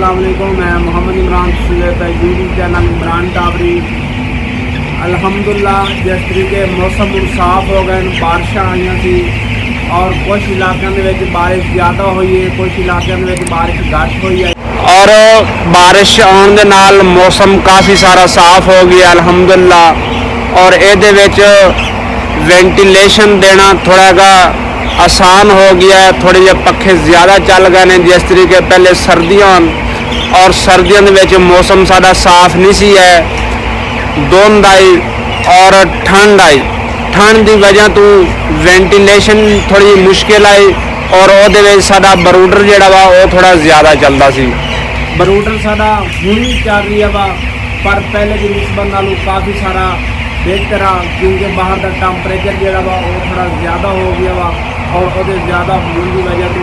अस्सलाम वालेकुम। मैं मोहम्मद इमरान यूट्यूब चैनल इमरान टावरी। अल्हम्दुलिल्लाह जिस तरीके मौसम साफ हो गए, बारिश आई थी और कुछ इलाकों में बारिश ज़्यादा हुई है, कुछ इलाकों में बारिश घट हुई है और बारिश आने के नाल मौसम काफ़ी सारा साफ हो गया अल्हम्दुलिल्लाह। और ये वेंटिलेशन देना थोड़ा जा आसान हो गया है, थोड़े जे पखे ज़्यादा चल गए हैं। जिस तरीके पहले सर्दियां और सर्दियों के मौसम साड़ा साफ नहीं सी है, धुंध आई और ठंड आई। ठंड की वजह तो वेंटिलेशन थोड़ी मुश्किल आई और वो साड़ा बरूडर जोड़ा वा वो थोड़ा ज़्यादा चलता सी। बरूडर साड़ा हुण ही चल रही है वा, पर पहले की निस्बत नालों काफ़ी सारा बेहतर आ, क्योंकि बाहर का टैंपरेचर जोड़ा वा वो थोड़ा ज़्यादा हो गया वा और वो ज़्यादा होने की वजह तो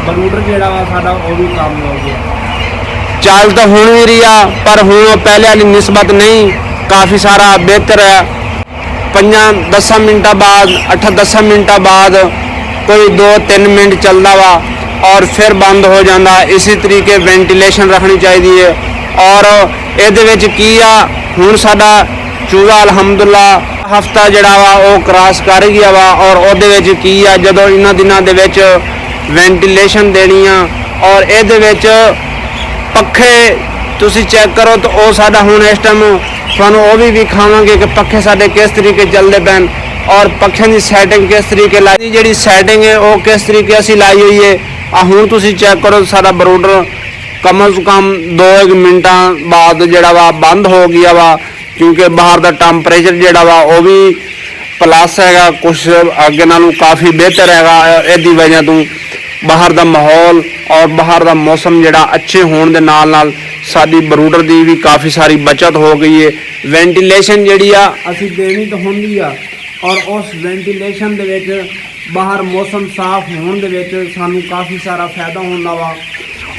बरूडर जोड़ा वा साड़ा वो भी कम हो गया। चल तो हुण भी रही आ, पर हुण पहले वाली निस्बत नहीं, काफ़ी सारा बेहतर है। 5-10 मिनटा बाद 8-10 मिनटा बाद कोई 2-3 मिनट चलता वा और फिर बंद हो जाता। इसी तरीके वेंटिलेशन रखनी चाहिए। और ये की आ हुण साडा चूहा अल्हम्दुलिल्लाह हफ्ता जड़ा वा वो क्रॉस कर गया वा और वो की आ जदों इन्हां दिनां दे विच वेंटिलेशन देनी आ और ये पखे तुसी चेक करो तो वो साडा हुण इस टाइम तुहानूं वो भी विखावांगे कि पखे साडे किस तरीके चलते पैन और पक्षियों की सैटिंग किस तरीके लाई, जी सैटिंग है वो किस तरीके असी लाई हुई है। हुण तुसी चेक करो साडा बरूडर कम से कम 2-1 मिनटा बाद जड़ा वा बंद हो गया वा, क्योंकि बाहर का टैंपरेचर जड़ा वा वो भी प्लस है, कुछ अगे नालों काफ़ी बेहतर है। इस वजह तो बाहर का माहौल और बाहर का मौसम जड़ा अच्छे होने के नाल साडी बरूडर की भी काफ़ी सारी बचत हो गई है। वेंटिलेशन जी असी देनी तो होंगी आ और उस वेंटिलेशन दे विच बाहर मौसम साफ होने दे सानू काफ़ी सारा फायदा होंदा वा।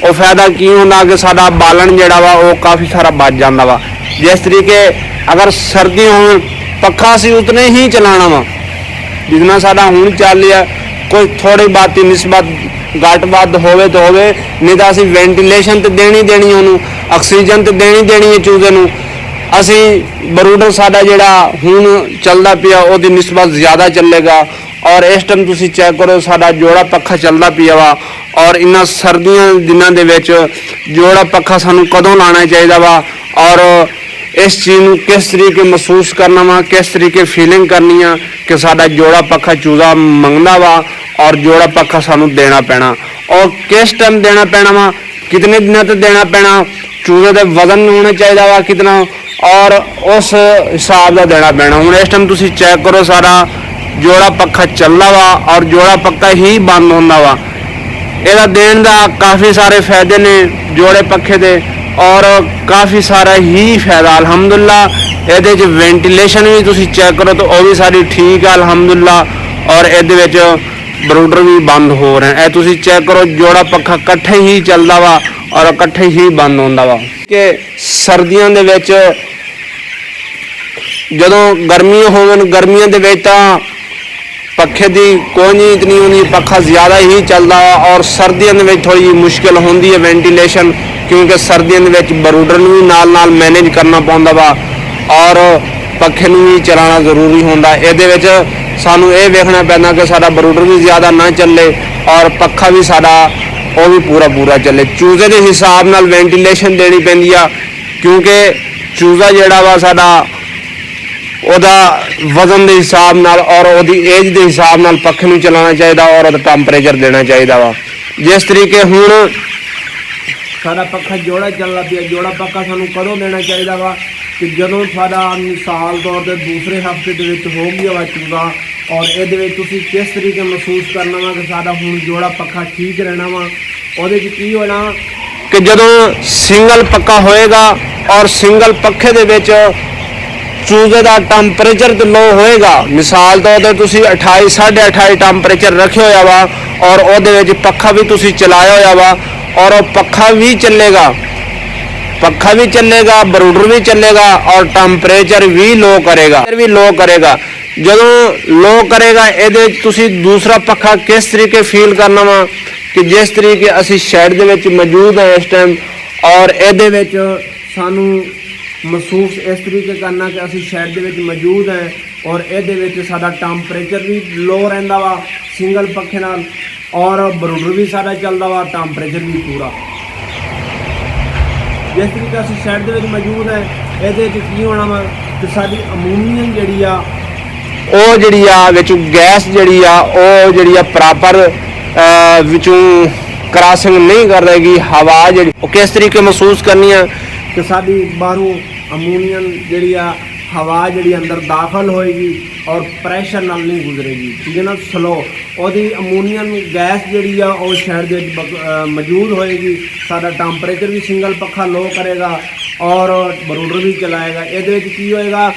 वो फायदा की होंदा कि साडा बालन जड़ा वा वो काफ़ी सारा बच जाता वा। जिस तरीके अगर सर्दी हो पखा असी उतने ही चलाना वा जितना साडा हुण चल रहा, कोई थोड़ी बात निस्बत घट वध होवे तो होवे, नहीं तो असी वेंटिलेशन तो देनी देनी उन्होंने, ऑक्सीजन तो देनी देनी है चूजे नूं। असी बरूडर साडा जिहड़ा हुण चलदा पिया ओहदी निस्बत ज़्यादा चलेगा। और इस टाइम तुसी चेक करो साडा जोड़ा पखा चलदा पिया वा और इन्हां सर्दियां दिनां दे विच जोड़ा पखा सानू कदों लाना चाहिए वा और इस चीज़ नूं किस तरीके महसूस करना वा, किस तरीके फीलिंग करनी आ कि साडा जोड़ा पखा चूजा मंगदा वा और जोड़ा पखा सानू देना पैना और किस टाइम देना पैना वा, कितने दिनों तक देना पैना, चूजे के वजन होना चाहिए वा कितना और उस हिसाब का देना पैना। हुण इस टाइम तुसी चेक करो सारा जोड़ा पखा चलदा वा और जोड़ा पक्का ही बंद होंदा वा। ਇਹਦਾ देने का काफ़ी सारे फायदे ने जोड़े पखे दे और काफ़ी सारा ही फायदा अल्हम्दुलिल्लाह। ये वेंटिलेशन भी तुसी चेक करो तो वह भी सारी ठीक है अल्हम्दुलिल्लाह और ये बरूडर भी बंद हो रहे हैं। तुसी चेक करो जोड़ा पखा कट्ठे ही चलता वा और कट्ठे ही बंद होंदा वा। कि सर्दियों दे विच जदों गर्मियां होवन गर्मियों दे विच तां पखे की कोई नीयत नहीं होंगी, पखा ज़्यादा ही चलता और सर्दियों में थोड़ी मुश्किल होंगी है वेंटिलेशन, क्योंकि सर्दियों में बरूडर भी नाल नाल मैनेज करना पौंदा वा और पखे भी चलाना जरूरी होंदा। ये सानू ये वेखना पैंदा कि साडा बरूडर भी ज़्यादा ना चले और पखा भी साडा वो भी पूरा पूरा चले। चूजे के हिसाब नाल वेंटिलेशन देनी पैंदी आ, क्योंकि चूजा जिहड़ा वा साडा ओदा वजन के हिसाब नाल और ओदी एज के हिसाब नाल पखे नूं चलाना चाहिए और ओदा टैंपरेचर देना चाहिए वा। जिस तरीके हुण सारा पखा जोड़ा चलदा पिया, जोड़ा पक्का सानू कदों देना चाहिए वा कि जदों साडा मिसाल तौर पर दूसरे हफ्ते दे विच हो गया वा चूजा और ये तुसी किस तरीके महसूस करना वा कि साडा हुण जोड़ा पक्का ठीक रहना वा। ओहदे च की होना कि जदों सिंगल पक्का होएगा और सिंगल पखे दे विच चूजे का टैंपरेचर तो लो होएगा, मिसाल तौर पर तुसी 28 28.5 टैंपरेचर रखे होया वा और वो पखा भी तुसी चलाया होया वा और वो पखा भी चलेगा बरूडर भी चलेगा और टैंपरेचर भी लो करेगा जदों लो करेगा ये तुसी दूसरा पखा किस तरीके फील करना वा कि जिस तरीके असी शेड दे विच मौजूद हैं इस टाइम ਔਰ ਇਹਦੇ ਵਿੱਚ ਸਾਨੂੰ ਮਹਿਸੂਸ ਇਸ ਤਰੀਕੇ ਕਰਨਾ ਕਿ ਅਸੀਂ ਸ਼ਹਿਰ ਦੇ ਵਿੱਚ ਮੌਜੂਦ ਹਾਂ ਔਰ ਇਹਦੇ ਵਿੱਚ ਸਾਡਾ ਟੈਂਪਰੇਚਰ ਵੀ ਲੋ ਰਹਿੰਦਾ ਵਾ ਸਿੰਗਲ ਪੱਖੇ ਨਾਲ ਔਰ ਬਰੂਡਰ ਵੀ ਸਾਡਾ ਚੱਲਦਾ ਵਾ ਟੈਂਪਰੇਚਰ ਵੀ ਪੂਰਾ। ਜਿਸ ਤਰੀਕੇ ਅਸੀਂ ਸ਼ਹਿਰ ਦੇ ਵਿੱਚ ਮੌਜੂਦ ਹੈ ਇਹਦੇ ਵਿੱਚ ਕੀ ਹੋਣਾ ਵਾ ਕਿ ਸਾਡੀ ਅਮੋਨੀਅਮ ਜਿਹੜੀ ਆ ਉਹ ਜਿਹੜੀ ਆ ਵਿੱਚੋਂ ਗੈਸ ਜਿਹੜੀ ਆ ਉਹ ਜਿਹੜੀ ਆ ਪ੍ਰੋਪਰ ਵਿੱਚੋਂ ਕ੍ਰਾਸਿੰਗ ਨਹੀਂ ਕਰ ਰਹੇਗੀ। ਹਵਾ ਜਿਹੜੀ ਉਹ ਕਿਸ ਤਰੀਕੇ ਮਹਿਸੂਸ ਕਰਨੀ ਆ ਕਿ ਸਾਡੀ ਬਾਹਰੋਂ ਅਮੋਨੀਅਮ ਜਿਹੜੀ ਆ ਹਵਾ ਜਿਹੜੀ ਅੰਦਰ ਦਾਖਲ ਹੋਏਗੀ ਔਰ ਪ੍ਰੈਸ਼ਰ ਨਾਲ ਨਹੀਂ ਗੁਜ਼ਰੇਗੀ, ਠੀਕ ਹੈ ਨਾ, ਸਲੋ। ਉਹਦੀ ਅਮੋਨੀਅਮ ਗੈਸ ਜਿਹੜੀ ਆ ਉਹ ਸ਼ਹਿਰ ਦੇ ਵਿੱਚ ਮੌਜੂਦ ਹੋਏਗੀ। ਸਾਡਾ ਟੈਂਪਰੇਚਰ ਵੀ ਸਿੰਗਲ ਪੱਖਾ ਲੋ ਕਰੇਗਾ ਔਰ ਬਰੂਡਰ ਵੀ ਚਲਾਏਗਾ। ਇਹਦੇ ਵਿੱਚ ਕੀ ਹੋਏਗਾ,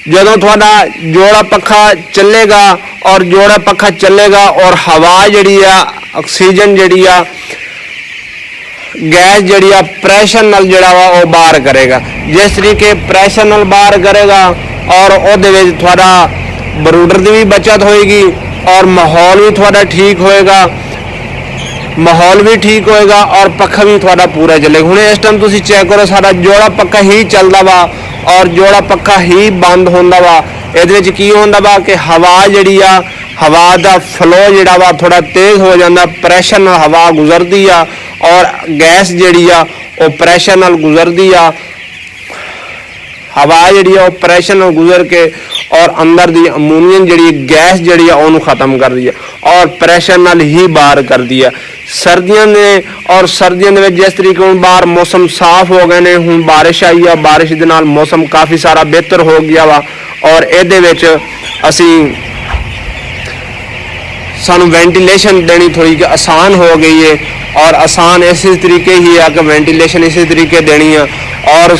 ਜਦੋਂ ਤੁਹਾਡਾ ਜੋੜਾ ਪੱਖਾ ਚੱਲੇਗਾ ਔਰ ਜੋੜਾ ਪੱਖਾ ਚੱਲੇਗਾ ਔਰ ਹਵਾ ਜਿਹੜੀ ਆ ਆਕਸੀਜਨ ਜਿਹੜੀ ਆ ਗੈਸ ਜਿਹੜੀ ਆ ਪ੍ਰੈਸ਼ਰ ਨਾਲ ਜਿਹੜਾ ਵਾ ਉਹ ਬਾਹਰ ਕਰੇਗਾ। ਜਿਸ ਤਰੀਕੇ ਪ੍ਰੈਸ਼ਰ ਨਾਲ ਬਾਹਰ ਕਰੇਗਾ ਔਰ ਉਹਦੇ ਵਿੱਚ ਤੁਹਾਡਾ ਬਰੂਡਰ ਦੀ ਵੀ ਬਚਤ ਹੋਏਗੀ ਔਰ ਮਾਹੌਲ ਵੀ ਤੁਹਾਡਾ ਠੀਕ ਹੋਏਗਾ, ਮਾਹੌਲ ਵੀ ਠੀਕ ਹੋਏਗਾ ਔਰ ਪੱਖਾ ਵੀ ਤੁਹਾਡਾ ਪੂਰਾ ਚੱਲੇਗਾ। ਹੁਣ ਇਸ ਟਾਈਮ ਤੁਸੀਂ ਚੈੱਕ ਕਰੋ ਸਾਡਾ ਜੋੜਾ ਪੱਖਾ ਹੀ ਚੱਲਦਾ ਵਾ ਔਰ ਜੋੜਾ ਪੱਖਾ ਹੀ ਬੰਦ ਹੁੰਦਾ ਵਾ। ਇਹਦੇ ਵਿੱਚ ਕੀ ਹੁੰਦਾ ਵਾ ਕਿ ਹਵਾ ਜਿਹੜੀ ਆ ਹਵਾ ਦਾ ਫਲੋ ਜਿਹੜਾ ਵਾ ਥੋੜਾ ਤੇਜ਼ ਹੋ ਜਾਂਦਾ, ਪ੍ਰੈਸ਼ਰ ਨਾਲ ਹਵਾ ਗੁਜ਼ਰਦੀ ਆ ਔਰ ਗੈਸ ਜਿਹੜੀ ਆ ਉਹ ਪ੍ਰੈਸ਼ਰ ਨਾਲ ਗੁਜ਼ਰਦੀ ਆ। ਹਵਾ ਜਿਹੜੀ ਆ ਉਹ ਪ੍ਰੈਸ਼ਰ ਨਾਲ ਗੁਜ਼ਰ ਕੇ ਔਰ ਅੰਦਰ ਦੀ ਅਮੋਨੀਅਮ ਜਿਹੜੀ ਗੈਸ ਜਿਹੜੀ ਆ ਉਹਨੂੰ ਖਤਮ ਕਰਦੀ ਆ ਔਰ ਪ੍ਰੈਸ਼ਰ ਨਾਲ ਹੀ ਬਾਹਰ ਕਰਦੀ ਆ। ਸਰਦੀਆਂ ਦੇ ਔਰ ਸਰਦੀਆਂ ਦੇ ਵਿੱਚ ਜਿਸ ਤਰੀਕੇ ਹੁਣ ਬਾਹਰ ਮੌਸਮ ਸਾਫ਼ ਹੋ ਗਏ ਨੇ, ਹੁਣ ਬਾਰਿਸ਼ ਆਈ ਆ, ਬਾਰਿਸ਼ ਦੇ ਨਾਲ ਮੌਸਮ ਕਾਫੀ ਸਾਰਾ ਬਿਹਤਰ ਹੋ ਗਿਆ ਵਾ ਔਰ ਇਹਦੇ ਵਿੱਚ ਸਾਨੂੰ ਵੈਂਟੀਲੇਸ਼ਨ ਦੇਣੀ ਥੋੜੀ ਕਿ ਆਸਾਨ ਹੋ ਗਈ ਹੈ ਔਰ ਆਸਾਨ ਇਸੇ ਤਰੀਕੇ ਹੀ ਆ ਕਿ ਵੈਂਟੀਲੇਸ਼ਨ ਇਸੇ ਤਰੀਕੇ ਦੇਣੀ ਆ। ਔਰ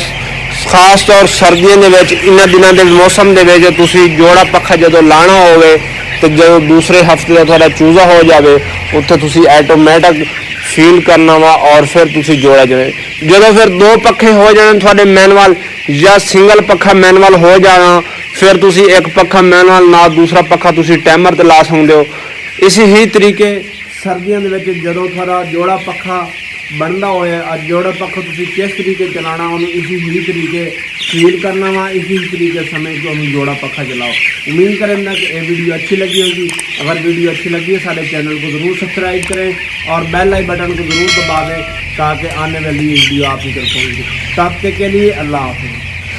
ਖਾਸ ਤੌਰ ਸਰਦੀਆਂ ਦੇ ਵਿੱਚ ਇਹਨਾਂ ਦਿਨਾਂ ਦੇ ਮੌਸਮ ਦੇ ਵਿੱਚ ਤੁਸੀਂ ਜੋੜਾ ਪੱਖਾ ਜਦੋਂ ਲਾਣਾ ਹੋਵੇ ਤੇ ਜਦੋਂ ਦੂਸਰੇ ਹਫਤੇ ਦਾ ਤੁਹਾਡਾ ਚੂਜ਼ਾ ਹੋ ਜਾਵੇ ਉੱਥੇ ਤੁਸੀਂ ਆਟੋਮੈਟਿਕ ਫੀਲ ਕਰਨਾ ਵਾ ਔਰ ਫਿਰ ਤੁਸੀਂ ਜੋੜਾ ਜਾਵੇ। ਜਦੋਂ ਫਿਰ ਦੋ ਪੱਖੇ ਹੋ ਜਾਣ ਤੁਹਾਡੇ ਮੈਨੂਅਲ ਜਾਂ ਸਿੰਗਲ ਪੱਖਾ ਮੈਨੂਅਲ ਹੋ ਜਾਣਾ, ਫਿਰ ਤੁਸੀਂ ਇੱਕ ਪੱਖਾ ਮੈਨੂਅਲ ਨਾਲ ਦੂਸਰਾ ਪੱਖਾ ਤੁਸੀਂ ਟਾਈਮਰ ਤੇ ਲਾ ਸਕਦੇ ਹੋ। ਇਸੇ ਹੀ ਤਰੀਕੇ ਸਰਦੀਆਂ ਦੇ ਵਿੱਚ ਜਦੋਂ ਤੁਹਾਡਾ ਜੋੜਾ ਪੱਖਾ ਬਣਦਾ ਹੋਇਆ ਅੱਜ ਜੋੜਾ ਪੱਖਾ ਤੁਸੀਂ ਕਿਸ ਤਰੀਕੇ ਚਲਾਉਣਾ ਉਹਨੂੰ ਇसी ही तरीके फील करना वा, इसी तरीके समय को हम जोड़ा पक्खा चलाओ। उम्मीद करें कि ये वीडियो अच्छी लगी होगी। अगर वीडियो अच्छी लगी है सारे चैनल को ज़रूर सब्सक्राइब करें और बेल आई बटन को ज़रूर दबा दें ताकि आने वाली वीडियो आप ही तक पहुँचे। तब तक के लिए अल्लाह हाफ़िज़।